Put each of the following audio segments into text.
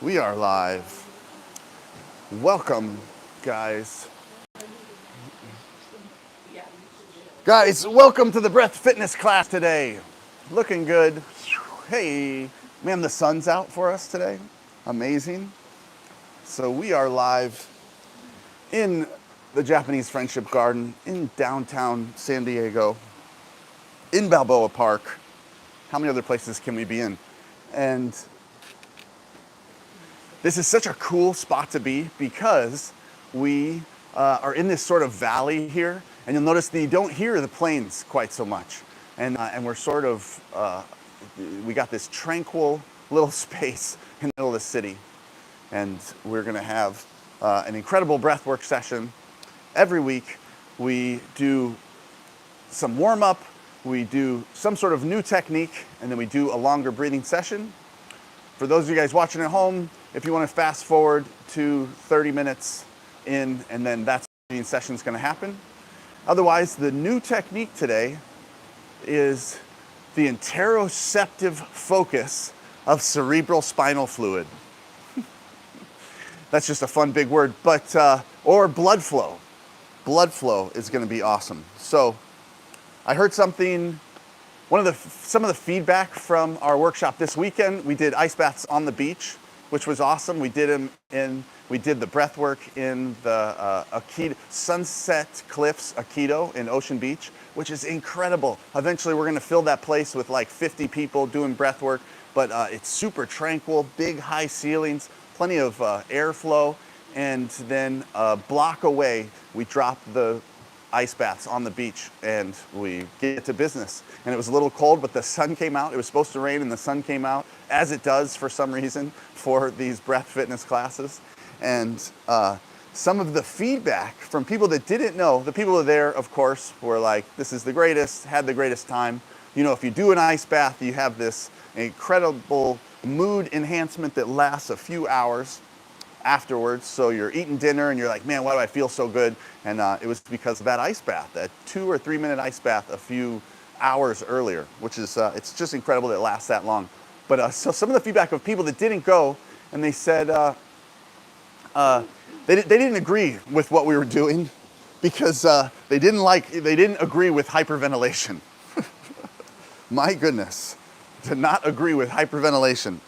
We are live. Welcome, guys. Guys, welcome to the Breath Fitness class today. Looking good. Hey, man, the sun's out for us today. Amazing. So we are live in the Japanese Friendship Garden in downtown San Diego, in Balboa Park. How many other places can we be in? And this is such a cool spot to be because we are in this sort of valley here, and you'll notice that you don't hear the planes quite so much. And we're sort of, we got this tranquil little space in the middle of the city. And we're gonna have an incredible breathwork session. Every week we do some warm up, we do some sort of new technique, and then we do a longer breathing session. For those of you guys watching at home, if you want to fast forward to 30 minutes in, and then that's when the session is going to happen. Otherwise, the new technique today is the interoceptive focus of cerebral spinal fluid. That's just a fun big word, but or blood flow. Blood flow is going to be awesome. So I heard something. Some of the feedback from our workshop this weekend, we did ice baths on the beach, which was awesome. We did the breath work in the Sunset Cliffs Aikido in Ocean Beach, which is incredible. Eventually we're gonna fill that place with like 50 people doing breath work, but it's super tranquil, big high ceilings, plenty of airflow, and then a block away, we drop the ice baths on the beach and we get to business. And it was a little cold, but the sun came out. It was supposed to rain and the sun came out, as it does for some reason for these breath fitness classes. And some of the feedback from people that didn't know, the people there, of course, were like, this is the greatest, had the greatest time. You know, if you do an ice bath, you have this incredible mood enhancement that lasts a few hours afterwards. So you're eating dinner and you're like, man, why do I feel so good? And it was because of that ice bath, that 2 or 3 minute ice bath a few hours earlier, which is, it's just incredible that it lasts that long. But so some of the feedback of people that didn't go, and they said they didn't agree with what we were doing because they didn't agree with hyperventilation. My goodness, to not agree with hyperventilation.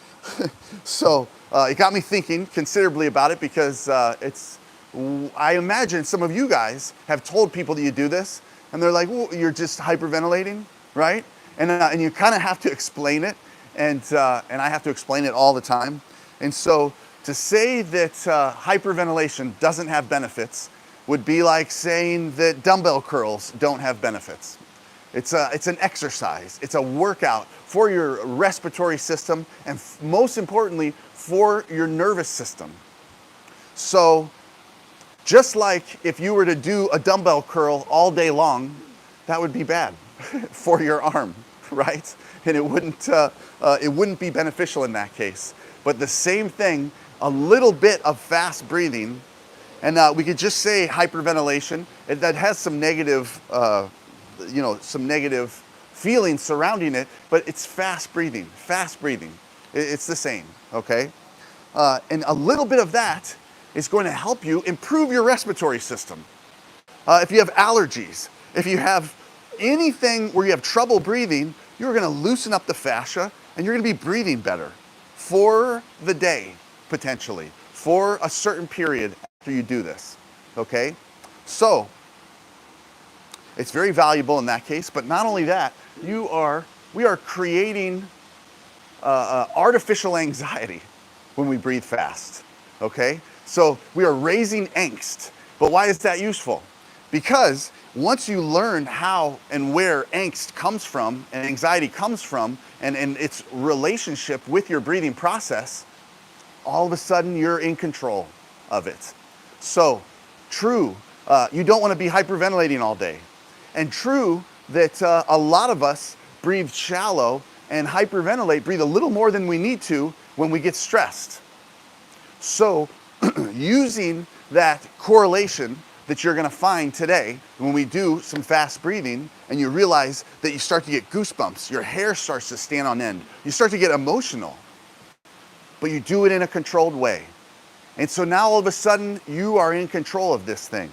So it got me thinking considerably about it because I imagine some of you guys have told people that you do this and they're like, well, you're just hyperventilating, right? And you kind of have to explain it, and I have to explain it all the time. And so to say that hyperventilation doesn't have benefits would be like saying that dumbbell curls don't have benefits. It's an exercise. It's a workout for your respiratory system and most importantly, for your nervous system. So just like if you were to do a dumbbell curl all day long, that would be bad for your arm, right? And it wouldn't be beneficial in that case. But the same thing, a little bit of fast breathing, and we could just say hyperventilation, that has some negative some negative feelings surrounding it, but it's fast breathing. It's the same, okay? And a little bit of that is going to help you improve your respiratory system. If you have allergies, if you have anything where you have trouble breathing, you're gonna loosen up the fascia and you're gonna be breathing better for the day, potentially, for a certain period after you do this, okay? So, it's very valuable in that case, but not only that, we are creating artificial anxiety when we breathe fast, okay? So we are raising angst, but why is that useful? Because once you learn how and where angst comes from and anxiety comes from and its relationship with your breathing process, all of a sudden you're in control of it. So true, you don't want to be hyperventilating all day. And true that a lot of us breathe shallow and hyperventilate, breathe a little more than we need to when we get stressed. So using that correlation that you're gonna find today when we do some fast breathing and you realize that you start to get goosebumps, your hair starts to stand on end, you start to get emotional. but you do it in a controlled way. And so now all of a sudden, you are in control of this thing.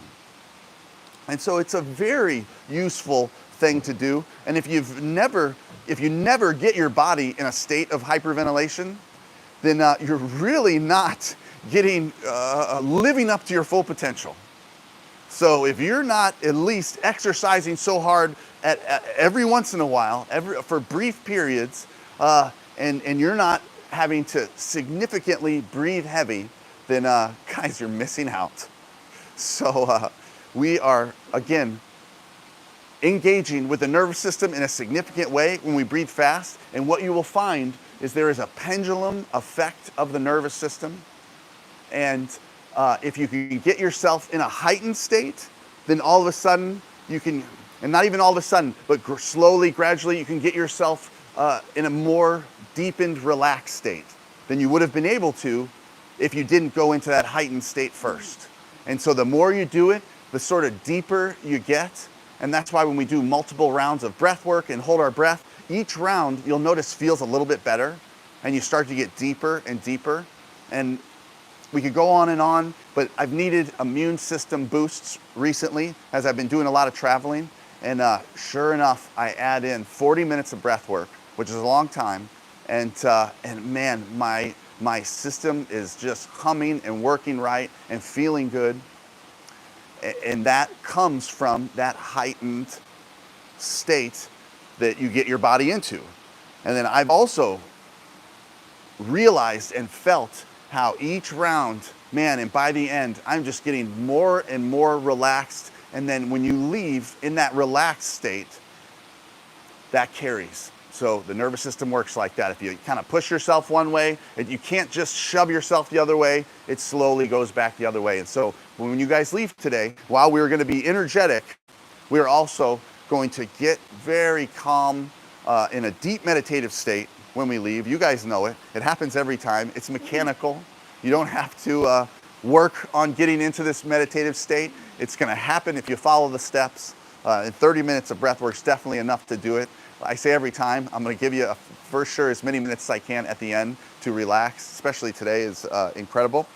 And so it's a very useful thing to do. And if you never get your body in a state of hyperventilation, then you're really not getting living up to your full potential. So if you're not at least exercising so hard at every once in a while, for brief periods, and you're not having to significantly breathe heavy, then guys, you're missing out. So we are, again, engaging with the nervous system in a significant way when we breathe fast. And what you will find is there is a pendulum effect of the nervous system. And if you can get yourself in a heightened state, then all of a sudden you can, and not even all of a sudden, but slowly, gradually, you can get yourself in a more deepened, relaxed state than you would have been able to if you didn't go into that heightened state first. And so the more you do it, the sort of deeper you get. And that's why when we do multiple rounds of breath work and hold our breath, each round you'll notice feels a little bit better, and you start to get deeper and deeper. And we could go on, but I've needed immune system boosts recently as I've been doing a lot of traveling. And sure enough, I add in 40 minutes of breath work, which is a long time. And man, my system is just humming and working right and feeling good. And that comes from that heightened state that you get your body into. And then I've also realized and felt how each round, man, and by the end, I'm just getting more and more relaxed. And then when you leave in that relaxed state, that carries. So the nervous system works like that. If you kind of push yourself one way, and you can't just shove yourself the other way, it slowly goes back the other way. And so when you guys leave today, while we are going to be energetic, we are also going to get very calm in a deep meditative state when we leave. You guys know it. It happens every time. It's mechanical. You don't have to work on getting into this meditative state. It's going to happen if you follow the steps. And 30 minutes of breath work is definitely enough to do it. I say every time, I'm going to give you, for sure, as many minutes as I can at the end to relax, especially today is incredible.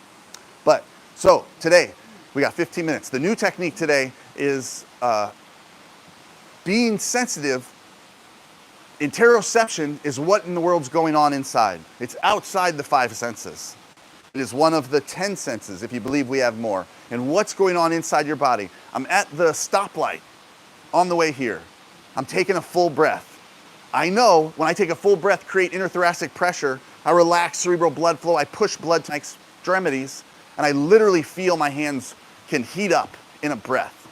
But, so, today, we got 15 minutes. The new technique today is being sensitive. Interoception is what in the world's going on inside. It's outside the 5 senses. It is one of the 10 senses, if you believe we have more. And what's going on inside your body? I'm at the stoplight on the way here. I'm taking a full breath. I know when I take a full breath, create interthoracic pressure, I relax cerebral blood flow, I push blood to my extremities, and I literally feel my hands can heat up in a breath.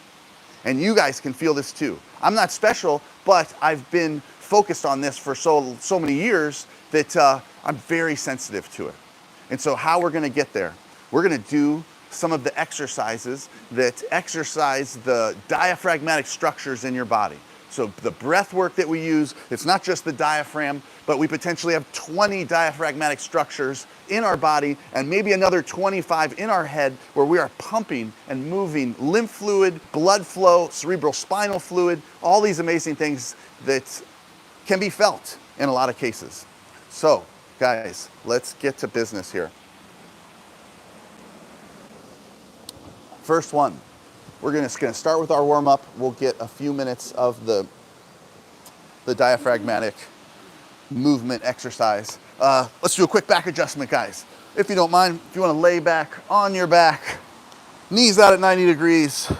And you guys can feel this too. I'm not special, but I've been focused on this for so many years that I'm very sensitive to it. And so how we're gonna get there, we're gonna do some of the exercises that exercise the diaphragmatic structures in your body. So the breath work that we use, it's not just the diaphragm, but we potentially have 20 diaphragmatic structures in our body and maybe another 25 in our head where we are pumping and moving lymph fluid, blood flow, cerebral spinal fluid, all these amazing things that can be felt in a lot of cases. So guys, let's get to business here. First one. We're just going to start with our warm-up. We'll get a few minutes of the diaphragmatic movement exercise. Let's do a quick back adjustment, guys. If you don't mind, if you want to lay back on your back, knees out at 90 degrees.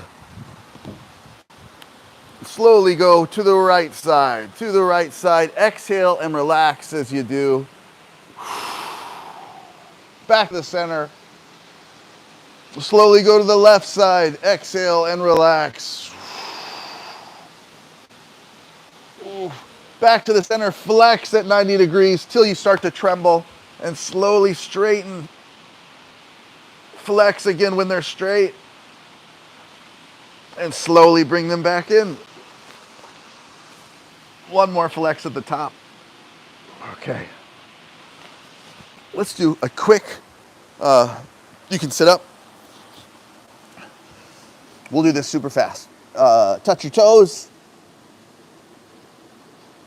Slowly go to the right side, to the right side. Exhale and relax as you do. Back to the center. Slowly go to the left side, exhale and relax. Back to the center, flex at 90 degrees till you start to tremble and slowly straighten. Flex again when they're straight and slowly bring them back in. One more flex at the top. Okay. Let's do a quick, you can sit up. We'll do this super fast. Touch your toes.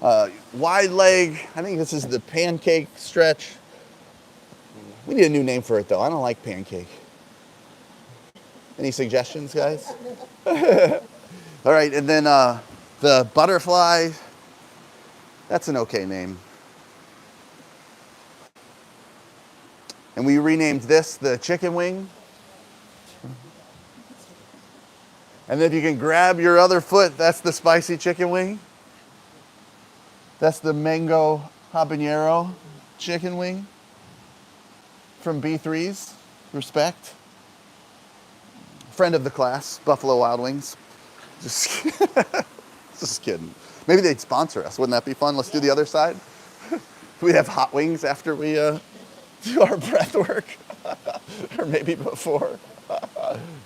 Wide leg. I think this is the pancake stretch. We need a new name for it though. I don't like pancake. Any suggestions, guys? All right, and then the butterfly, that's an okay name. And we renamed this the chicken wing. And then if you can grab your other foot, that's the spicy chicken wing. That's the mango habanero chicken wing from B3's. Respect. Friend of the class, Buffalo Wild Wings. Just kidding. Maybe they'd sponsor us. Wouldn't that be fun? Let's do the other side. We'd have hot wings after we do our breath work. Or maybe before.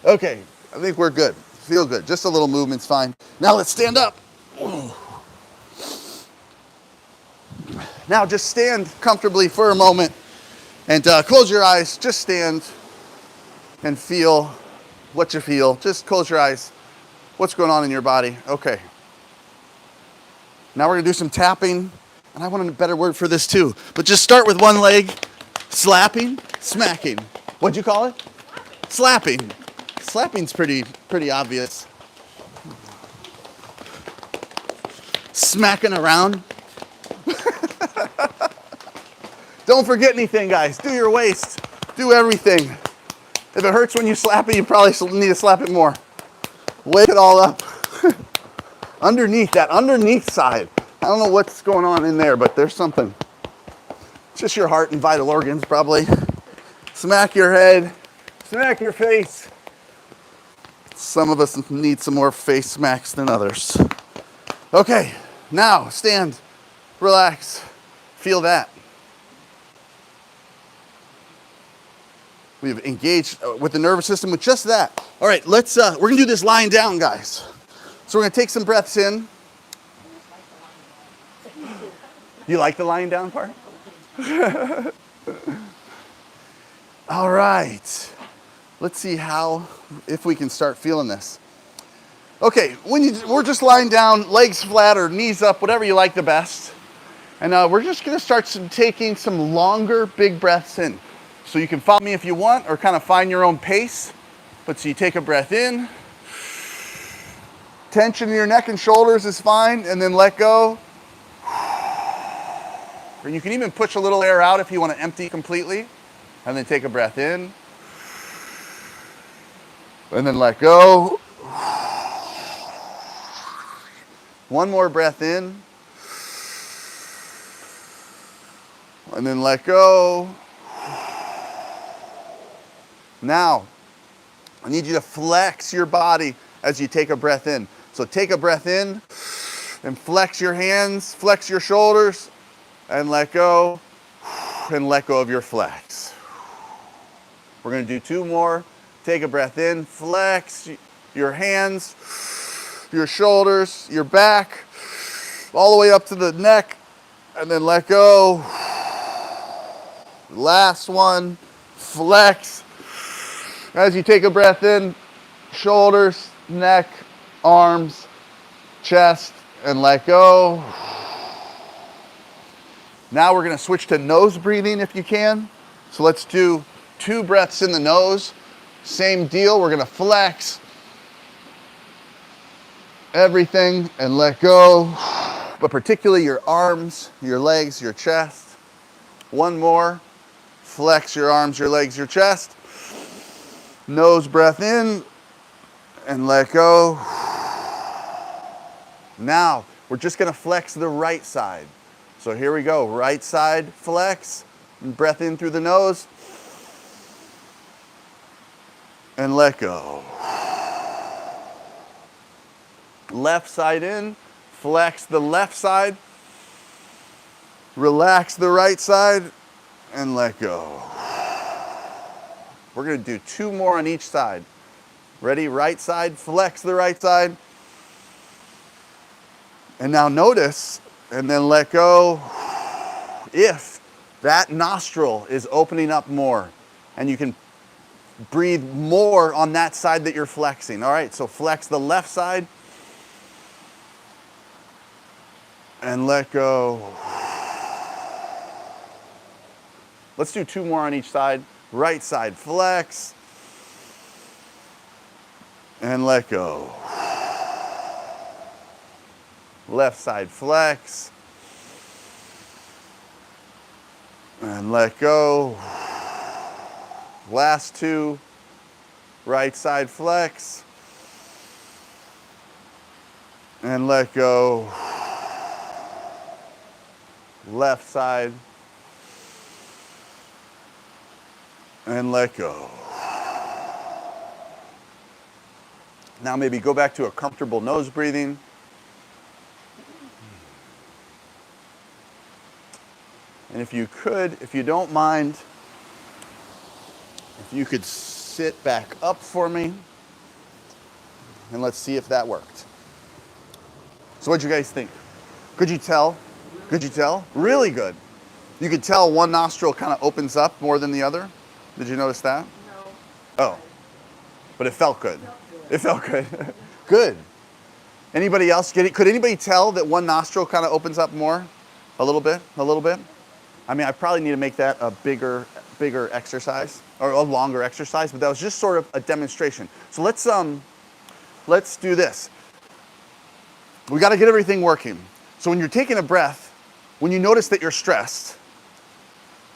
Okay, I think we're good. Feel good. Just a little movement's fine. Now let's stand up. Now just stand comfortably for a moment and close your eyes. Just stand and feel what you feel. Just close your eyes. What's going on in your body? Okay. Now we're gonna do some tapping, and I want a better word for this too. But just start with one leg, slapping, smacking. What'd you call it? Slapping. Slapping's pretty obvious. Smacking around. Don't forget anything, guys. Do your waist. Do everything. If it hurts when you slap it, you probably need to slap it more. Wake it all up. Underneath, that underneath side. I don't know what's going on in there, but there's something. It's just your heart and vital organs, probably. Smack your head. Smack your face. Some of us need some more face smacks than others. Okay, now stand, relax, feel that. We've engaged with the nervous system with just that. All right, we're gonna do this lying down, guys. So we're gonna take some breaths in. You like the lying down part? All right, let's see if we can start feeling this. Okay, we're just lying down, legs flat or knees up, whatever you like the best. And we're just gonna start taking some longer, big breaths in. So you can follow me if you want, or kind of find your own pace. But so you take a breath in. Tension in your neck and shoulders is fine, and then let go. Or you can even push a little air out if you want to empty completely. And then take a breath in. And then let go. One more breath in. And then let go. Now, I need you to flex your body as you take a breath in. So take a breath in and flex your hands, flex your shoulders, and let go of your flex. We're gonna do two more. Take a breath in, flex your hands, your shoulders, your back, all the way up to the neck, and then let go. Last one, flex. As you take a breath in, shoulders, neck, arms, chest, and let go. Now we're gonna switch to nose breathing if you can. So let's do 2 breaths in the nose. Same deal, we're gonna flex everything and let go, but particularly your arms, your legs, your chest. One more, flex your arms, your legs, your chest. Nose breath in and let go. Now, we're just gonna flex the right side. So here we go, right side flex, breath in through the nose, and let go. Left side in, flex the left side, relax the right side, and let go. We're gonna do 2 more on each side. Ready? Right side, flex the right side. And now notice, and then let go, if that nostril is opening up more and you can breathe more on that side that you're flexing. All right, so flex the left side and let go. Let's do 2 more on each side. Right side flex. And let go. Left side flex. And let go. Last 2. Right side flex. And let go. Left side. And let go. Now maybe go back to a comfortable nose breathing. And if you could, if you don't mind, if you could sit back up for me, and let's see if that worked. So what'd you guys think? Could you tell? Could you tell? Really good. You could tell one nostril kind of opens up more than the other. Did you notice that? No. Oh, but it felt good. It felt good. Good. Anybody else get it? Could anybody tell that one nostril kind of opens up more? A little bit? A little bit? I mean, I probably need to make that a bigger exercise or a longer exercise, but that was just sort of a demonstration. So let's do this. We got to get everything working. So when you're taking a breath, when you notice that you're stressed,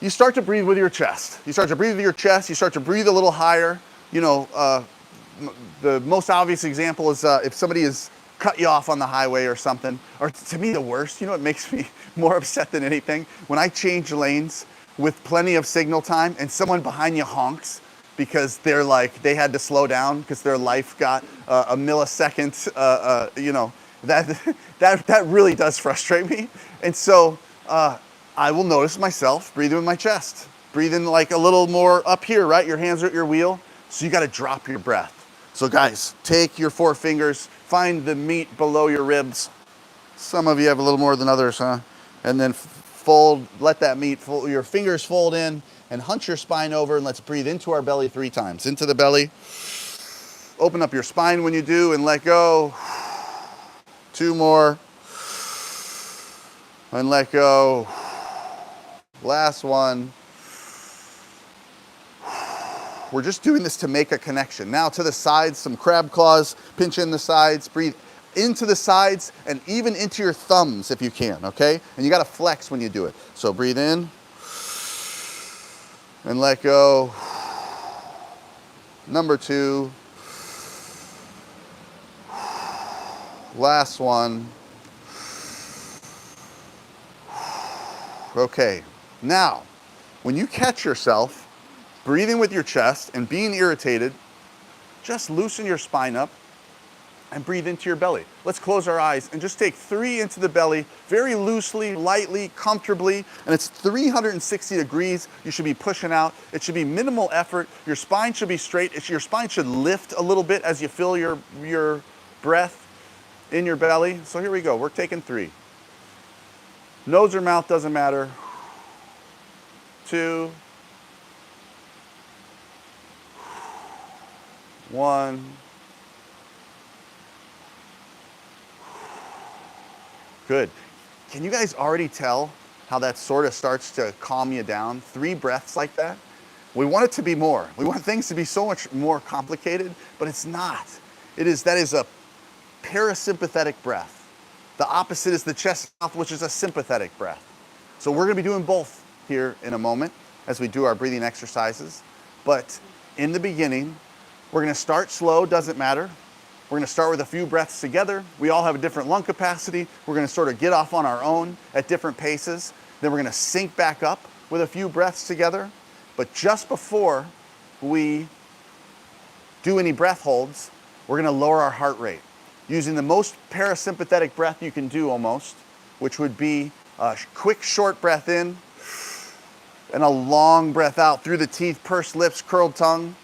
you start to breathe with your chest. You start to breathe with your chest. You start to breathe a little higher. You know, the most obvious example is if somebody has cut you off on the highway or something. Or to me, the worst, you know what makes me more upset than anything? When I change lanes with plenty of signal time and someone behind you honks because they're like, they had to slow down because their life got a millisecond, you know, that really does frustrate me. And so I will notice myself breathing with my chest, breathing like a little more up here, right? Your hands are at your wheel. So you got to drop your breath. So guys, take your 4 fingers, find the meat below your ribs. Some of you have a little more than others, huh? And then fold, let that meat, your fingers fold in and hunch your spine over, and let's breathe into our belly 3 times. Into the belly. Open up your spine when you do and let go. 2 more. And let go. Last one. We're just doing this to make a connection. Now to the sides, some crab claws, pinch in the sides, breathe into the sides and even into your thumbs if you can, okay? And you gotta flex when you do it. So breathe in and let go. Number 2. Last one. Okay, now, when you catch yourself breathing with your chest and being irritated, just loosen your spine up and breathe into your belly. Let's close our eyes and just take 3 into the belly, very loosely, lightly, comfortably, and it's 360 degrees. You should be pushing out. It should be minimal effort. Your spine should be straight. Your spine should lift a little bit as you feel your breath in your belly. So here we go. We're taking 3. Nose or mouth, doesn't matter. 2. 1. Good. Can you guys already tell how that sort of starts to calm you down? 3 breaths like that. We want it to be more. We want things to be so much more complicated, but it's not. That is a parasympathetic breath. The opposite is the chest mouth, which is a sympathetic breath. So we're gonna be doing both here in a moment as we do our breathing exercises. But in the beginning, we're gonna start slow, doesn't matter. We're gonna start with a few breaths together. We all have a different lung capacity. We're gonna sort of get off on our own at different paces. Then we're gonna sync back up with a few breaths together. But just before we do any breath holds, we're gonna lower our heart rate using the most parasympathetic breath you can do almost, which would be a quick, short breath in and a long breath out through the teeth, pursed lips, curled tongue.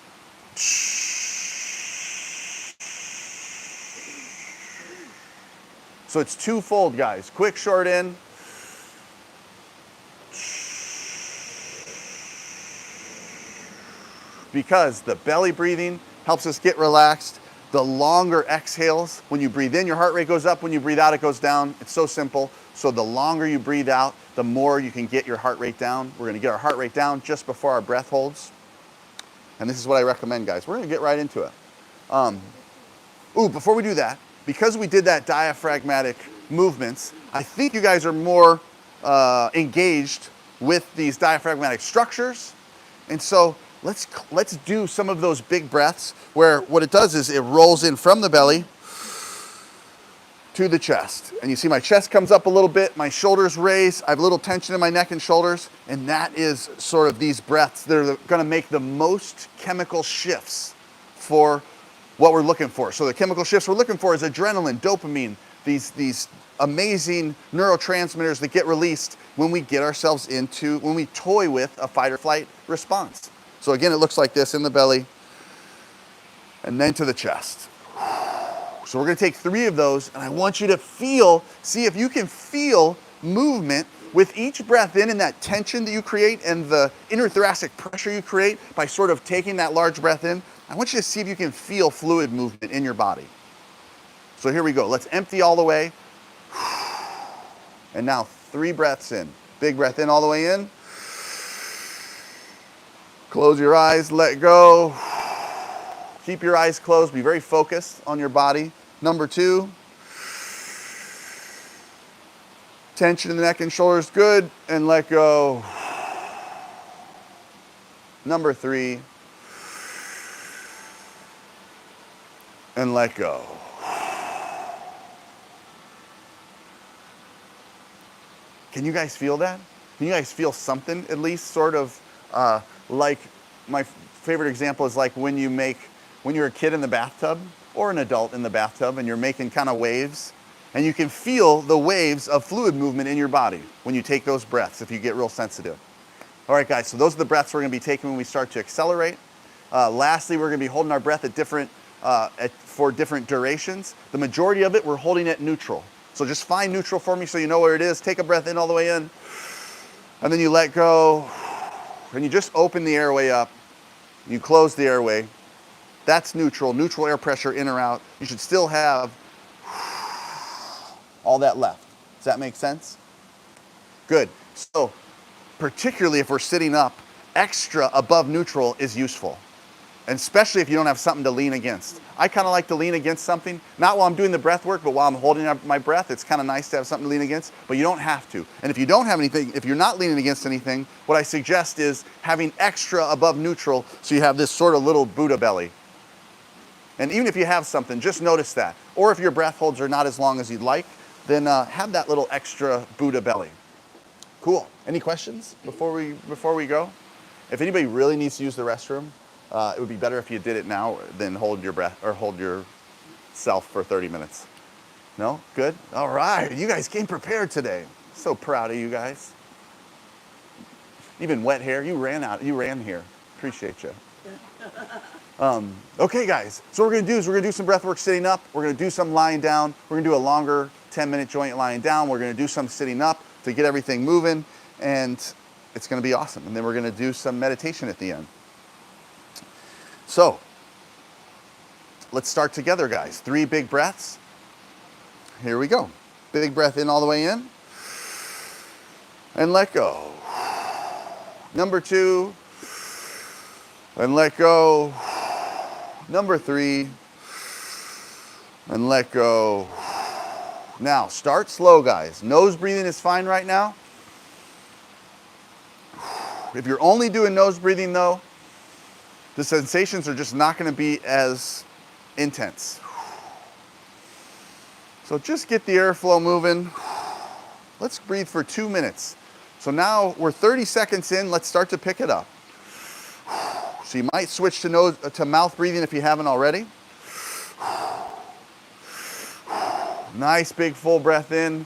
So it's twofold, guys. Quick, short in. Because the belly breathing helps us get relaxed. The longer exhales, when you breathe in, your heart rate goes up. When you breathe out, it goes down. It's so simple. So the longer you breathe out, the more you can get your heart rate down. We're gonna get our heart rate down just before our breath holds. And this is what I recommend, guys. We're gonna get right into it. Before we do that, because we did that diaphragmatic movements, I think you guys are more engaged with these diaphragmatic structures. And so let's do some of those big breaths where what it does is it rolls in from the belly to the chest. And you see my chest comes up a little bit, my shoulders raise, I have a little tension in my neck and shoulders, and that is sort of these breaths that are gonna make the most chemical shifts for what we're looking for. So the chemical shifts we're looking for is adrenaline, dopamine, these amazing neurotransmitters that get released when we get ourselves into, when we toy with a fight or flight response. So again, it looks like this in the belly and then to the chest. So we're gonna take 3 of those, and I want you to see if you can feel movement with each breath in and that tension that you create and the interthoracic pressure you create by sort of taking that large breath in. I want you to see if you can feel fluid movement in your body. So here we go. Let's empty all the way. And now 3 breaths in. Big breath in all the way in. Close your eyes, let go. Keep your eyes closed, be very focused on your body. Number 2, tension in the neck and shoulders, good, and let go. Number 3, and let go. Can you guys feel that? Can you guys feel something at least sort of like my favorite example is like when you're a kid in the bathtub or an adult in the bathtub and you're making kind of waves and you can feel the waves of fluid movement in your body when you take those breaths if you get real sensitive. All right, guys, so those are the breaths we're gonna be taking when we start to accelerate. Lastly, we're gonna be holding our breath for different durations. The majority of it, we're holding at neutral. So just find neutral for me so you know where it is. Take a breath in all the way in, and then you let go, and you just open the airway up. You close the airway. That's neutral air pressure in or out. You should still have all that left. Does that make sense? Good. So particularly if we're sitting up, extra above neutral is useful. And especially if you don't have something to lean against. I kind of like to lean against something, not while I'm doing the breath work, but while I'm holding up my breath. It's kind of nice to have something to lean against, but you don't have to. And if you don't have anything, if you're not leaning against anything, what I suggest is having extra above neutral so you have this sort of little Buddha belly. And even if you have something, just notice that. Or if your breath holds are not as long as you'd like, then have that little extra Buddha belly. Cool. Any questions before we go? If anybody really needs to use the restroom, it would be better if you did it now than hold your breath or hold yourself for 30 minutes. No? Good? All right. You guys came prepared today. So proud of you guys. Even wet hair. You ran here. Appreciate you. Okay, guys. So what we're going to do is we're going to do some breath work sitting up. We're going to do some lying down. We're going to do a longer 10-minute joint lying down. We're going to do some sitting up to get everything moving. And it's going to be awesome. And then we're going to do some meditation at the end. So let's start together, guys. 3 big breaths. Here we go. Big breath in all the way in. And let go. Number 2. And let go. Number 3. And let go. Now, start slow, guys. Nose breathing is fine right now. If you're only doing nose breathing, though, the sensations are just not going to be as intense. So just get the airflow moving. Let's breathe for 2 minutes. So now we're 30 seconds in. Let's start to pick it up. So you might switch to mouth breathing if you haven't already. Nice big full breath in.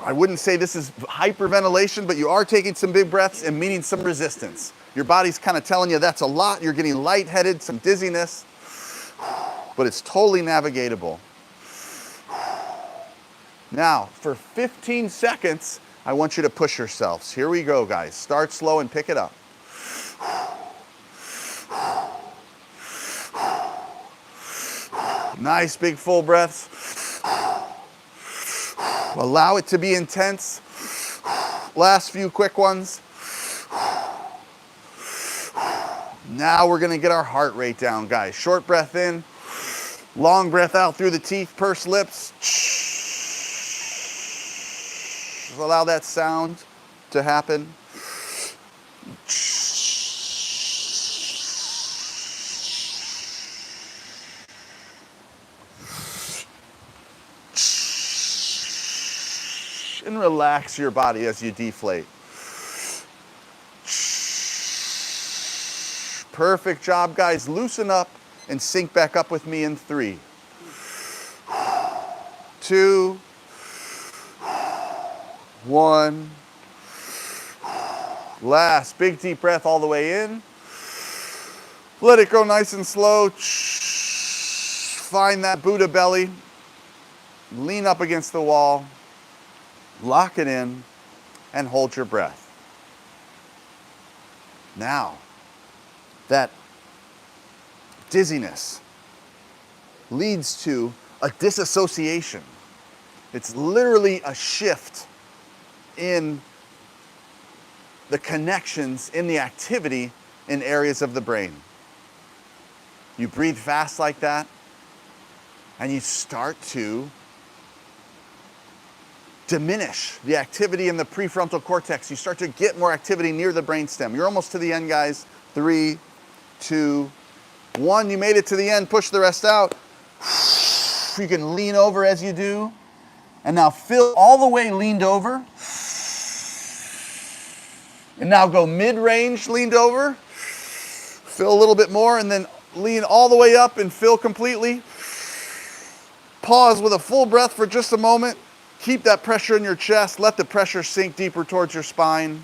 I wouldn't say this is hyperventilation, but you are taking some big breaths and meeting some resistance. Your body's kind of telling you that's a lot. You're getting lightheaded, some dizziness, but it's totally navigatable. Now, for 15 seconds, I want you to push yourselves. Here we go, guys. Start slow and pick it up. Nice big full breaths. Allow it to be intense. Last few quick ones. Now we're gonna get our heart rate down, guys. Short breath in, long breath out through the teeth, pursed lips. Allow that sound to happen. And relax your body as you deflate. Perfect job, guys. Loosen up and sync back up with me in 3, 2, 1. Last, big deep breath all the way in. Let it go nice and slow. Find that Buddha belly. Lean up against the wall. Lock it in and hold your breath. Now, that dizziness leads to a disassociation. It's literally a shift in the connections, in the activity in areas of the brain. You breathe fast like that, and you start to diminish the activity in the prefrontal cortex. You start to get more activity near the brainstem. You're almost to the end, guys. 3, 2, 1. You made it to the end. Push the rest out. You can lean over as you do. And now fill all the way leaned over. And now go mid-range leaned over. Fill a little bit more and then lean all the way up and fill completely. Pause with a full breath for just a moment. Keep that pressure in your chest. Let the pressure sink deeper towards your spine.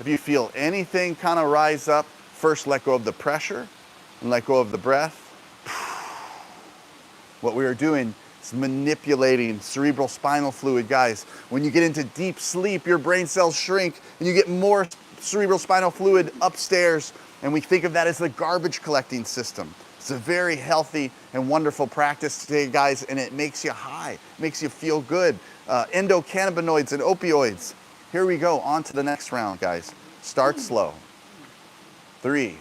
If you feel anything kind of rise up, first let go of the pressure and let go of the breath. What we are doing is manipulating cerebral spinal fluid, guys. When you get into deep sleep, your brain cells shrink and you get more cerebral spinal fluid upstairs, and we think of that as the garbage collecting system. It's a very healthy and wonderful practice today, guys, and it makes you high, makes you feel good. Endocannabinoids and opioids. Here we go, on to the next round, guys. Start slow. 3,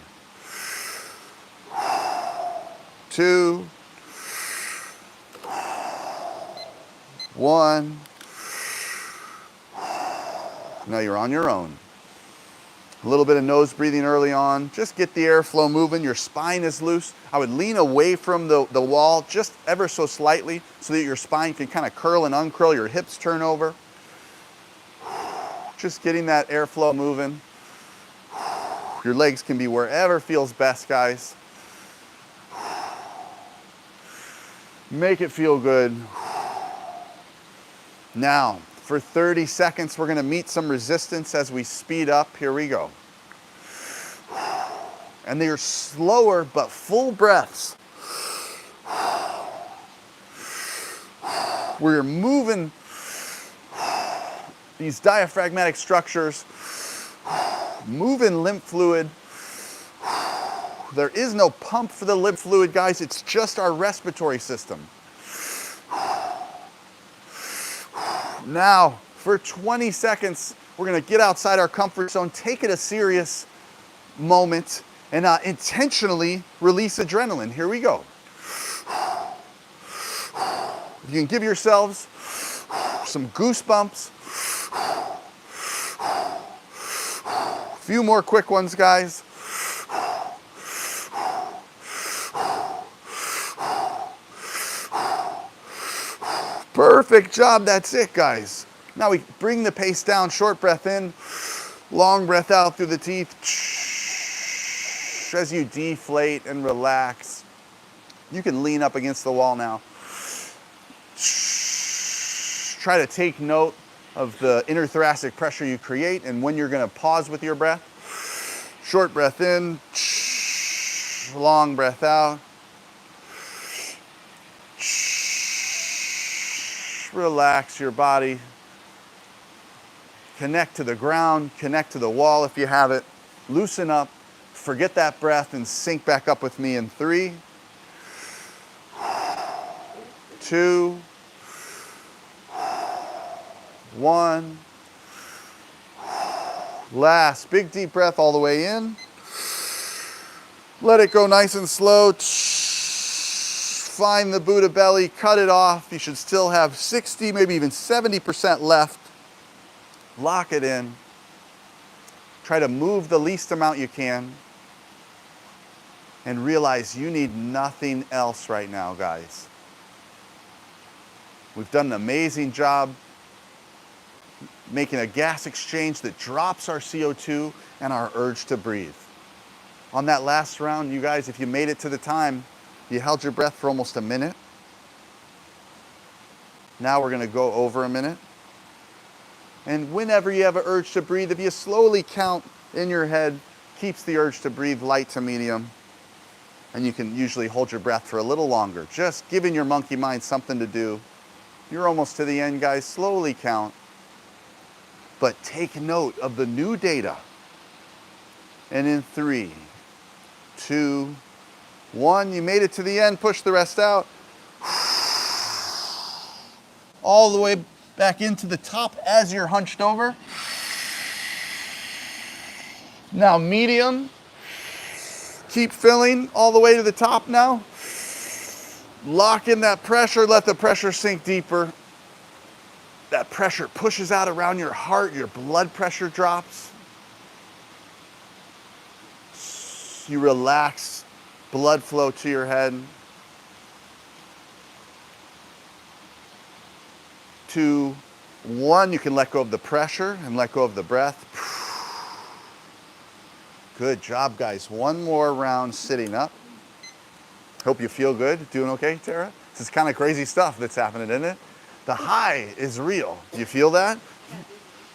2, 1. Now you're on your own. A little bit of nose breathing early on. Just get the airflow moving. Your spine is loose. I would lean away from the wall just ever so slightly so that your spine can kind of curl and uncurl, your hips turn over. Just getting that airflow moving. Your legs can be wherever feels best, guys. Make it feel good. Now, for 30 seconds, we're gonna meet some resistance as we speed up. Here we go. And they're slower but full breaths. We're moving these diaphragmatic structures, moving lymph fluid. There is no pump for the lymph fluid, guys. It's just our respiratory system. Now, for 20 seconds, we're gonna get outside our comfort zone, take it a serious moment, and intentionally release adrenaline. Here we go. You can give yourselves some goosebumps. A few more quick ones, guys. Perfect job, that's it, guys. Now we bring the pace down, short breath in, long breath out through the teeth. As you deflate and relax, you can lean up against the wall now. Try to take note of the inner thoracic pressure you create and when you're gonna pause with your breath. Short breath in, long breath out. Relax your body. Connect to the ground, connect to the wall if you have it. Loosen up, forget that breath, and sync back up with me in 3, 2, 1. Last, big deep breath all the way in. Let it go nice and slow. Find the Buddha belly, cut it off. You should still have 60, maybe even 70% left. Lock it in. Try to move the least amount you can. And realize you need nothing else right now, guys. We've done an amazing job making a gas exchange that drops our CO2 and our urge to breathe. On that last round, you guys, if you made it to the time, you held your breath for almost a minute. Now we're gonna go over a minute. And whenever you have an urge to breathe, if you slowly count in your head, keeps the urge to breathe light to medium. And you can usually hold your breath for a little longer, just giving your monkey mind something to do. You're almost to the end, guys. Slowly count. But take note of the new data. And in 3, 2, 1, you made it to the end. Push the rest out. All the way back into the top as you're hunched over. Now medium. Keep filling all the way to the top now. Lock in that pressure. Let the pressure sink deeper. That pressure pushes out around your heart. Your blood pressure drops. You relax blood flow to your head. 2, 1, you can let go of the pressure and let go of the breath. Good job, guys. One more round sitting up. Hope you feel good. Doing okay, Tara? This is kind of crazy stuff that's happening, isn't it? The high is real. You feel that?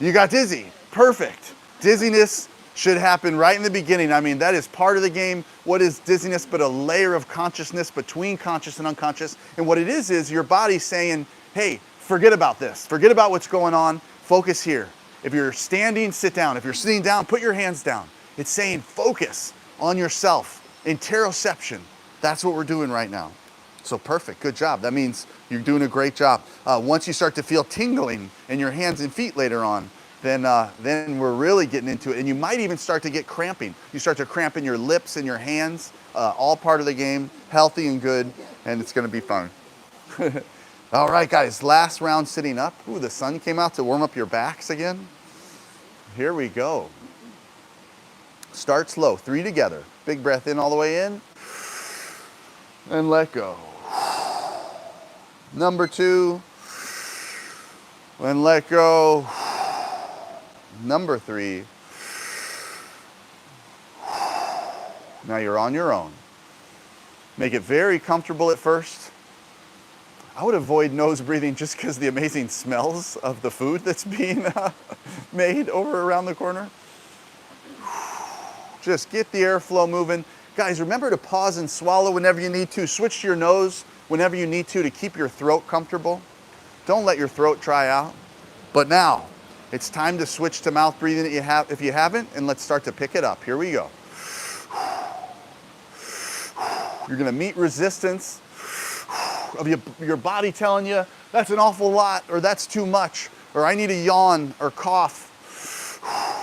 You got dizzy. Perfect. Dizziness should happen right in the beginning. I mean, that is part of the game. What is dizziness but a layer of consciousness between conscious and unconscious? And what it is your body saying, hey, forget about this. Forget about what's going on. Focus here. If you're standing, sit down. If you're sitting down, put your hands down. It's saying focus on yourself. Interoception. That's what we're doing right now. So perfect, good job. That means you're doing a great job. Once you start to feel tingling in your hands and feet later on, then we're really getting into it. And you might even start to get cramping. You start to cramp in your lips and your hands, all part of the game, healthy and good, and it's gonna be fun. All right, guys, last round sitting up. Ooh, the sun came out to warm up your backs again. Here we go. Start slow, 3 together. Big breath in all the way in, and let go. Number 2, and let go. Number 3. Now you're on your own. Make it very comfortable at first. I would avoid nose breathing just because of the amazing smells of the food that's being made over around the corner. Just get the airflow moving. Guys, remember to pause and swallow whenever you need to. Switch to your nose whenever you need to keep your throat comfortable. Don't let your throat dry out. But now, it's time to switch to mouth breathing if you haven't, and let's start to pick it up. Here we go. You're gonna meet resistance of your body telling you, that's an awful lot, or that's too much, or I need a yawn or cough.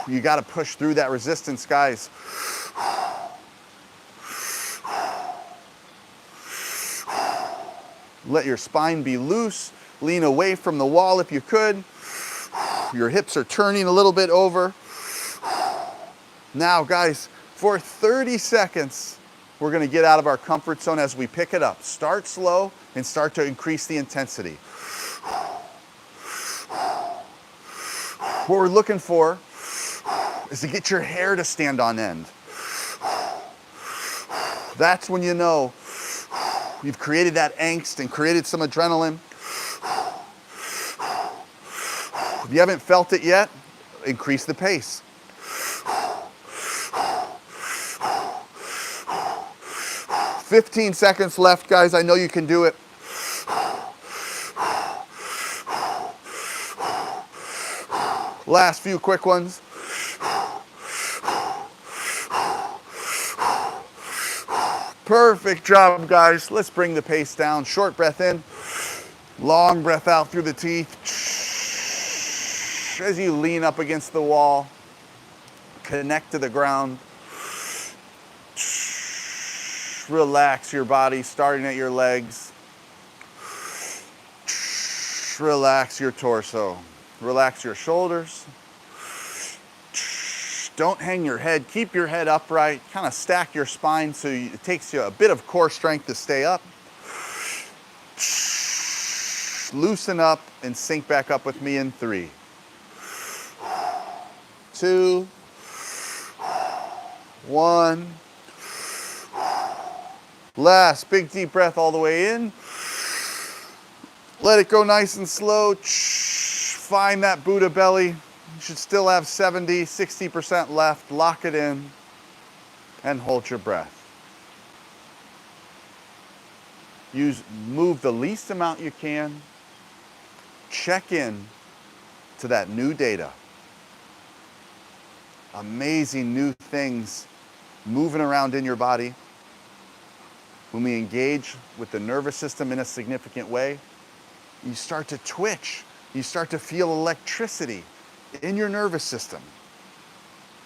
You gotta push through that resistance, guys. Let your spine be loose. Lean away from the wall if you could. Your hips are turning a little bit over. Now, guys, for 30 seconds, we're gonna get out of our comfort zone as we pick it up. Start slow and start to increase the intensity. What we're looking for is to get your hair to stand on end. That's when you know you've created that angst and created some adrenaline. If you haven't felt it yet, increase the pace. "15 seconds left, guys. I know you can do it. Last few quick ones. Perfect job, guys. Let's bring the pace down. Short breath in, long breath out through the teeth. As you lean up against the wall, connect to the ground. Relax your body, starting at your legs. Relax your torso. Relax your shoulders. Don't hang your head. Keep your head upright. Kind of stack your spine so it takes you a bit of core strength to stay up. Loosen up and sink back up with me in 3, 2, 1. Last big deep breath all the way in. Let it go nice and slow. Find that Buddha belly. You should still have 70, 60% left. Lock it in and hold your breath. Move the least amount you can. Check in to that new data. Amazing new things moving around in your body. When we engage with the nervous system in a significant way, you start to twitch. You start to feel electricity in your nervous system.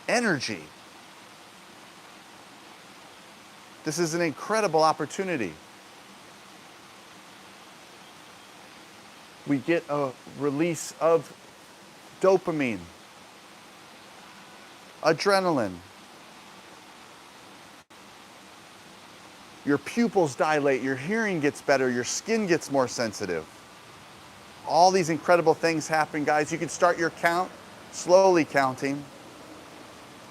Energy. This is an incredible opportunity. We get a release of dopamine, adrenaline. Your pupils dilate, your hearing gets better, your skin gets more sensitive. All these incredible things happen, guys. You can start your count, slowly counting.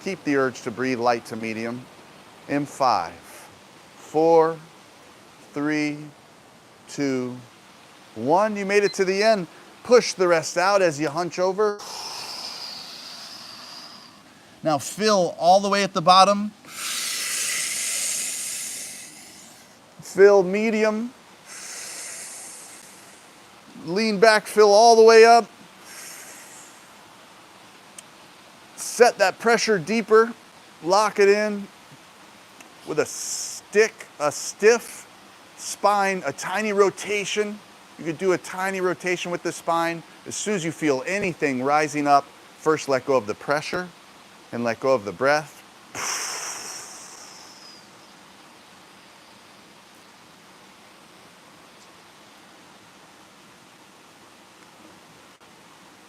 Keep the urge to breathe light to medium. In 5, 4, 3, 2, 1. You made it to the end. Push the rest out as you hunch over. Now fill all the way at the bottom. Fill medium. Lean back, fill all the way up. Set that pressure deeper. Lock it in with a stiff spine, a tiny rotation. You could do a tiny rotation with the spine. As soon as you feel anything rising up, first let go of the pressure and let go of the breath.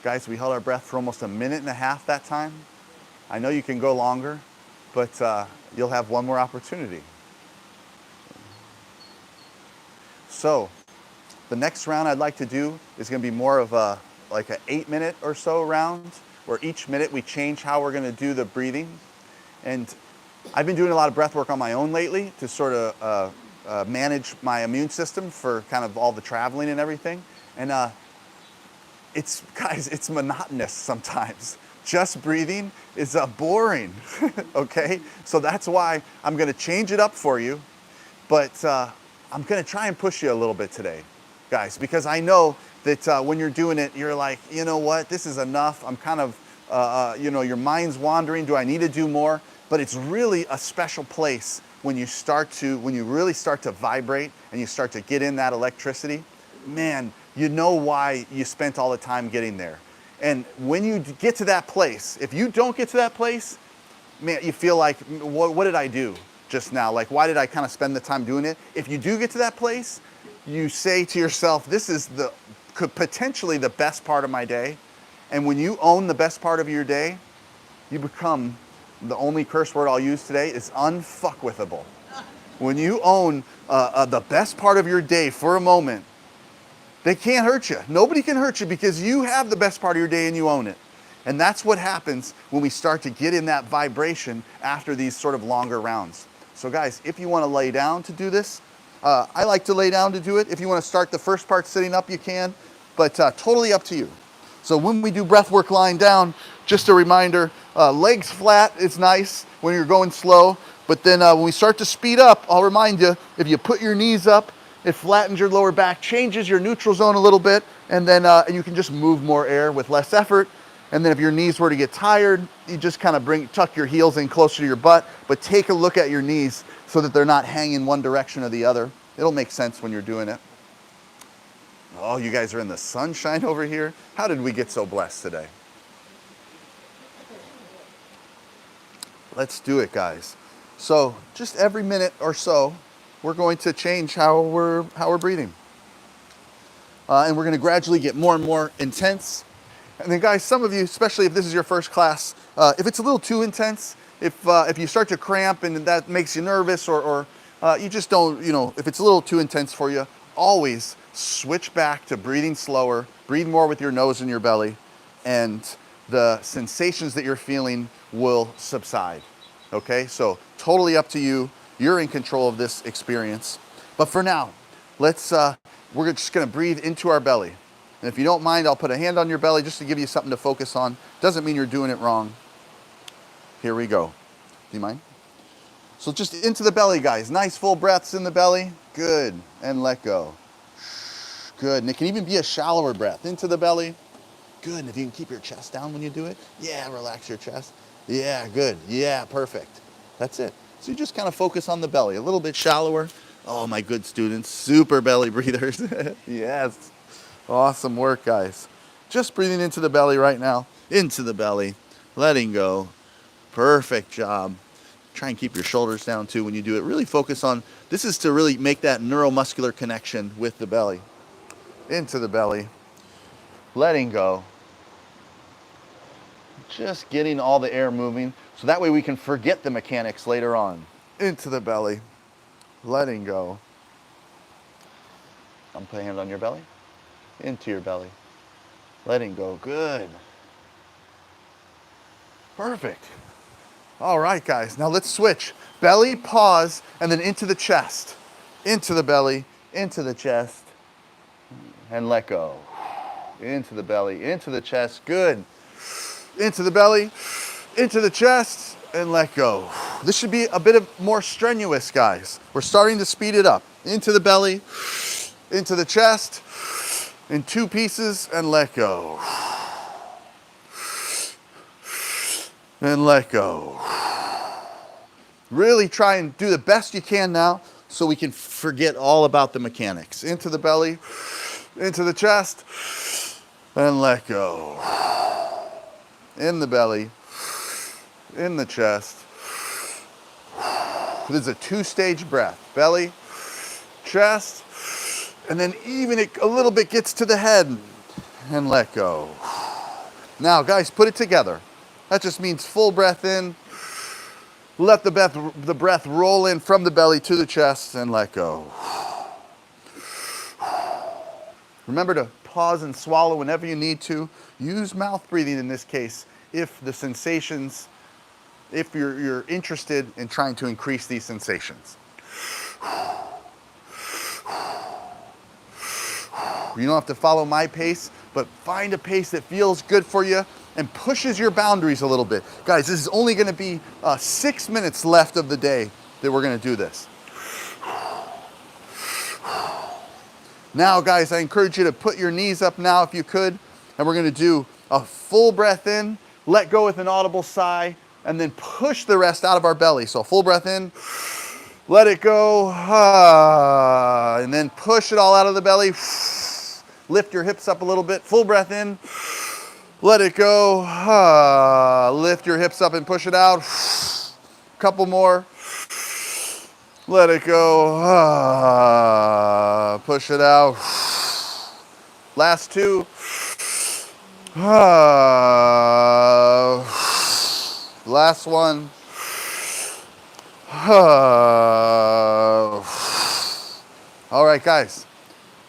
Guys, we held our breath for almost 1.5 minutes that time. I know you can go longer, but you'll have one more opportunity. So, the next round I'd like to do is going to be more of like an 8-minute or so round, where each minute we change how we're going to do the breathing. And I've been doing a lot of breath work on my own lately to sort of manage my immune system for kind of all the traveling and everything. And guys, it's monotonous sometimes. Just breathing is boring, okay? So that's why I'm gonna change it up for you, but I'm gonna try and push you a little bit today, guys, because I know that when you're doing it, you're like, you know what, this is enough. I'm kind of, your mind's wandering. Do I need to do more? But it's really a special place when you really start to vibrate and you start to get in that electricity. Man, you know why you spent all the time getting there. And when you get to that place, if you don't get to that place, man, you feel like, what did I do just now? Like, why did I kind of spend the time doing it? If you do get to that place, you say to yourself, this is potentially the best part of my day. And when you own the best part of your day, you become, the only curse word I'll use today is unfuckwithable. When you own the best part of your day for a moment, they can't hurt you. Nobody can hurt you because you have the best part of your day and you own it. And that's what happens when we start to get in that vibration after these sort of longer rounds. So guys, if you want to lay down to do this, I like to lay down to do it. If you want to start the first part sitting up, you can, but totally up to you. So when we do breath work lying down, just a reminder, legs flat is nice when you're going slow, but then when we start to speed up, I'll remind you, if you put your knees up, it flattens your lower back, changes your neutral zone a little bit, and then you can just move more air with less effort. And then if your knees were to get tired, you just kind of tuck your heels in closer to your butt, but take a look at your knees so that they're not hanging one direction or the other. It'll make sense when you're doing it. Oh, you guys are in the sunshine over here. How did we get so blessed today? Let's do it, guys. So just every minute or so, we're going to change how we're breathing. And we're going to gradually get more and more intense. And then guys, some of you, especially if this is your first class, if it's a little too intense, if you start to cramp and that makes you nervous, or you just don't, if it's a little too intense for you, always switch back to breathing slower, breathe more with your nose and your belly, and the sensations that you're feeling will subside. Okay, so totally up to you. You're in control of this experience. But for now, we're just gonna breathe into our belly. And if you don't mind, I'll put a hand on your belly just to give you something to focus on. Doesn't mean you're doing it wrong. Here we go. Do you mind? So just into the belly, guys. Nice full breaths in the belly. Good. And let go. Good. And it can even be a shallower breath into the belly. Good. And if you can keep your chest down when you do it, yeah, relax your chest. Yeah, good. Yeah, perfect. That's it. So you just kind of focus on the belly, a little bit shallower. Oh, my good students, super belly breathers. Yes. Awesome work, guys. Just breathing into the belly right now. Into the belly. Letting go. Perfect job. Try and keep your shoulders down too when you do it. Really focus on, this is to really make that neuromuscular connection with the belly. Into the belly. Letting go. Just getting all the air moving. So that way we can forget the mechanics later on. Into the belly. Letting go. I'm putting a hand on your belly. Into your belly. Letting go. Good. Perfect. All right, guys. Now let's switch. Belly, pause, and then into the chest. Into the belly, into the chest, and let go. Into the belly, into the chest. Good. Into the belly, into the chest, and let go. This should be a bit more strenuous, guys. We're starting to speed it up. Into the belly, into the chest, in 2 pieces, and let go. And let go. Really try and do the best you can now so we can forget all about the mechanics. Into the belly, into the chest, and let go. In the belly, in the chest. This is a 2-stage breath. Belly, chest, and then even it a little bit gets to the head, and let go. Now, guys, put it together. That just means full breath in. Let the breath roll in from the belly to the chest, and let go. Remember to pause and swallow whenever you need to. Use mouth breathing in this case if the sensations, if you're interested in trying to increase these sensations. You don't have to follow my pace, but find a pace that feels good for you and pushes your boundaries a little bit. Guys, this is only gonna be 6 minutes left of the day that we're gonna do this. Now, guys, I encourage you to put your knees up now if you could, and we're gonna do a full breath in, let go with an audible sigh, and then push the rest out of our belly. So full breath in, let it go, and then push it all out of the belly. Lift your hips up a little bit, full breath in, let it go, lift your hips up and push it out. Couple more. Let it go, push it out. Last 2. Last one. All right, guys.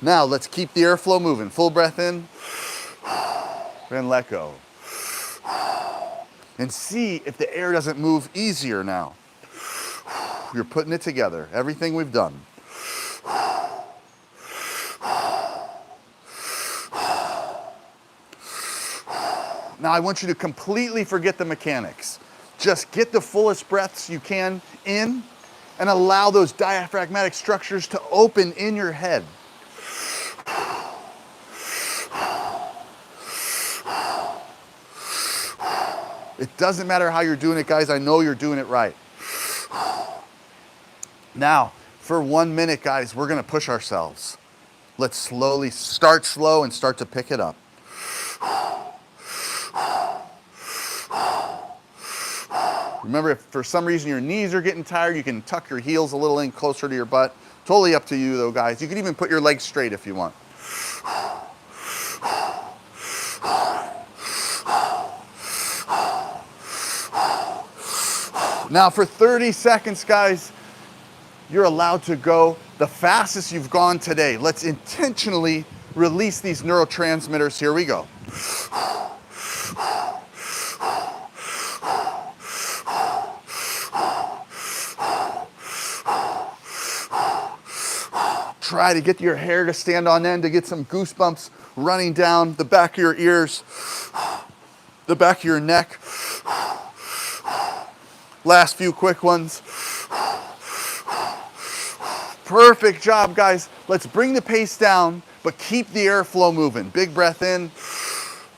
Now let's keep the airflow moving. Full breath in and let go. And see if the air doesn't move easier now. You're putting it together. Everything we've done. Now I want you to completely forget the mechanics. Just get the fullest breaths you can in and allow those diaphragmatic structures to open in your head. It doesn't matter how you're doing it, guys. I know you're doing it right. Now, for 1 minute, guys, we're gonna push ourselves. Let's slowly start slow and start to pick it up. Remember, if for some reason your knees are getting tired, you can tuck your heels a little in closer to your butt. Totally up to you though, guys. You can even put your legs straight if you want. Now for 30 seconds, guys, you're allowed to go the fastest you've gone today. Let's intentionally release these neurotransmitters. Here we go. Try to get your hair to stand on end, to get some goosebumps running down the back of your ears, the back of your neck. Last few quick ones. Perfect job, guys. Let's bring the pace down, but keep the airflow moving. Big breath in,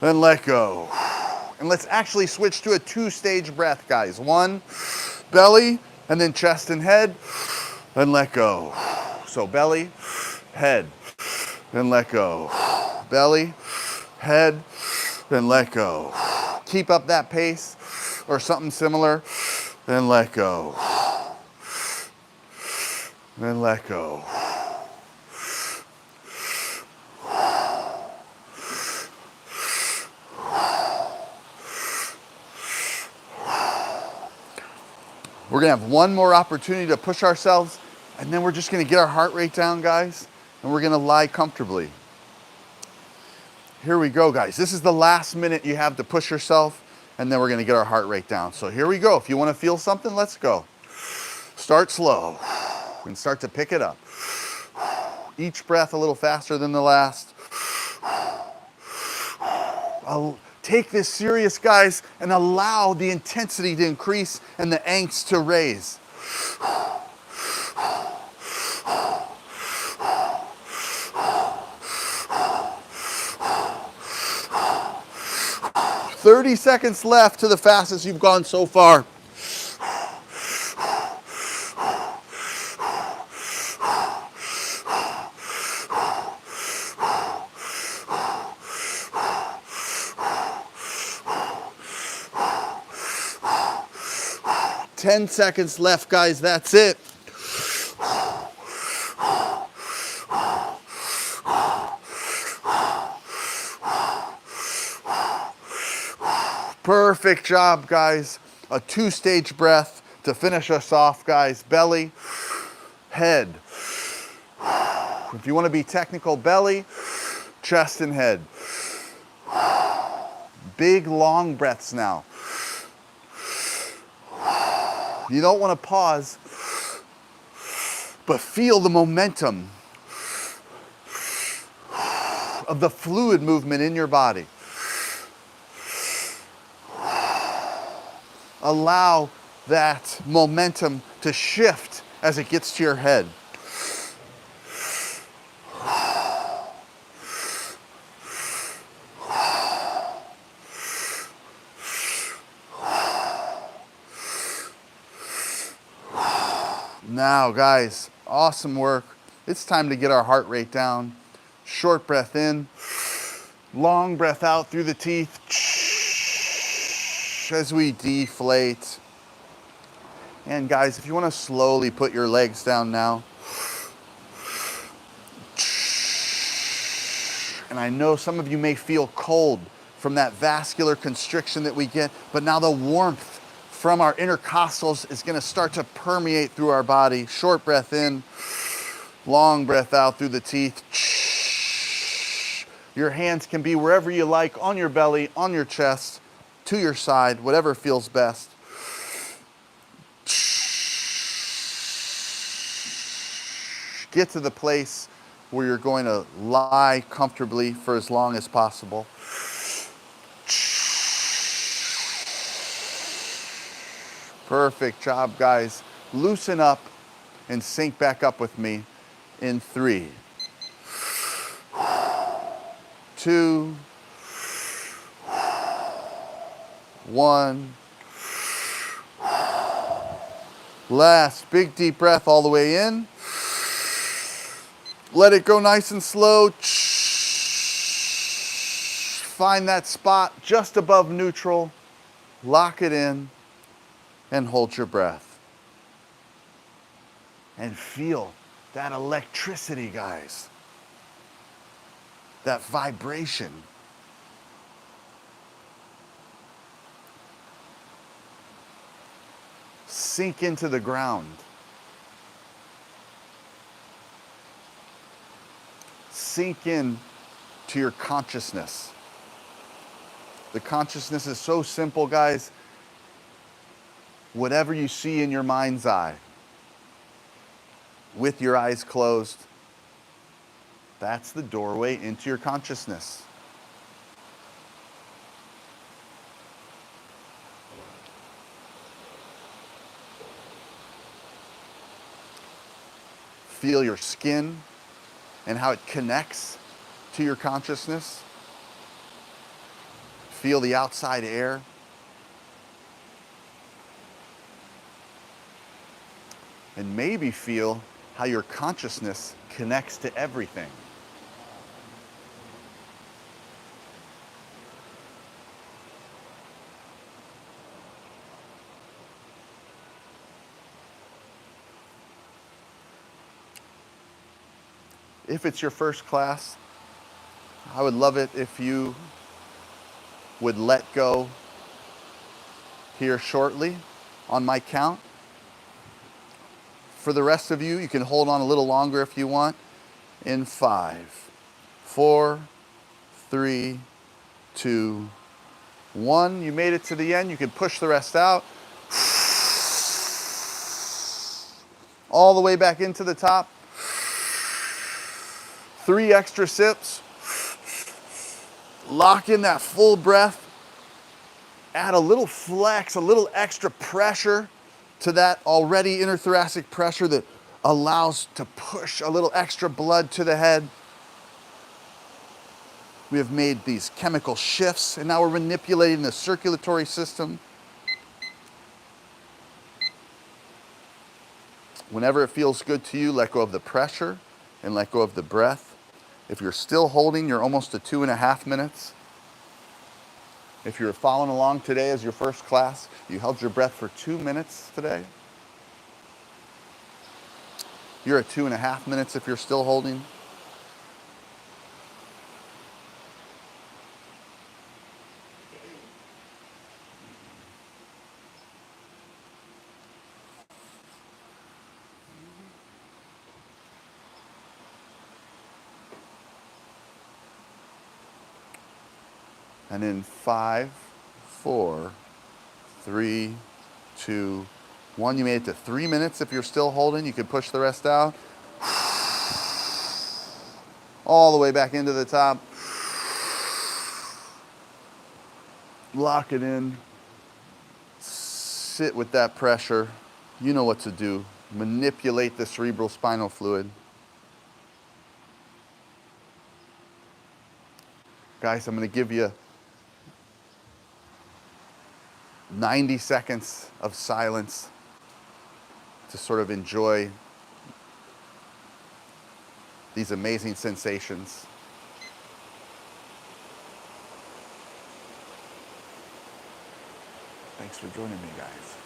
then let go. And let's actually switch to a 2-stage breath, guys. 1, belly, and then chest and head, then let go. So belly, head, then let go. Belly, head, then let go. Keep up that pace or something similar, then let go. Then let go. We're gonna have one more opportunity to push ourselves, and then we're just gonna get our heart rate down, guys, and we're gonna lie comfortably. Here we go, guys. This is the last minute you have to push yourself, and then we're gonna get our heart rate down. So here we go. If you wanna feel something, let's go. Start slow and start to pick it up. Each breath a little faster than the last. I'll take this serious, guys, and allow the intensity to increase and the angst to raise. 30 seconds left to the fastest you've gone so far. Ten seconds left, guys. That's it. Perfect job, guys. A 2-stage breath to finish us off, guys. Belly, head. If you want to be technical, belly, chest, and head. Big, long breaths now. You don't want to pause, but feel the momentum of the fluid movement in your body. Allow that momentum to shift as it gets to your head. Now, guys, awesome work. It's time to get our heart rate down. Short breath in, long breath out through the teeth as we deflate. And guys, if you want to slowly put your legs down now. And I know some of you may feel cold from that vascular constriction that we get, but now the warmth from our intercostals is going to start to permeate through our body. Short breath in, long breath out through the teeth. Your hands can be wherever you like, on your belly, on your chest, to your side, whatever feels best. Get to the place where you're going to lie comfortably for as long as possible. Perfect job, guys. Loosen up and sync back up with me in 3, 2, 1. Last big deep breath all the way in. Let it go nice and slow. Find that spot just above neutral. Lock it in. and hold your breath. And feel that electricity, guys. That vibration. Sink into the ground. Sink in to your consciousness. The consciousness is so simple, guys. Whatever you see in your mind's eye, with your eyes closed, that's the doorway into your consciousness. Feel your skin and how it connects to your consciousness. Feel the outside air. And maybe feel how your consciousness connects to everything. If it's your first class, I would love it if you would let go here shortly on my count. For the rest of you, you can hold on a little longer if you want. In 5, 4, 3, 2, 1. You made it to the end. You can push the rest out. All the way back into the top. 3 extra sips. Lock in that full breath. Add a little flex, a little extra pressure to that already interthoracic pressure that allows to push a little extra blood to the head. We have made these chemical shifts, and now we're manipulating the circulatory system. Whenever it feels good to you, let go of the pressure and let go of the breath. If you're still holding, you're almost to 2.5 minutes. If you're following along today as your first class, you held your breath for 2 minutes today. You're at 2.5 minutes if you're still holding. And in 5, 4, 3, 2, 1. You made it to 3 minutes. If you're still holding, you can push the rest out. All the way back into the top. Lock it in. Sit with that pressure. You know what to do. Manipulate the cerebral spinal fluid. Guys, I'm going to give you 90 seconds of silence to sort of enjoy these amazing sensations. Thanks for joining me, guys.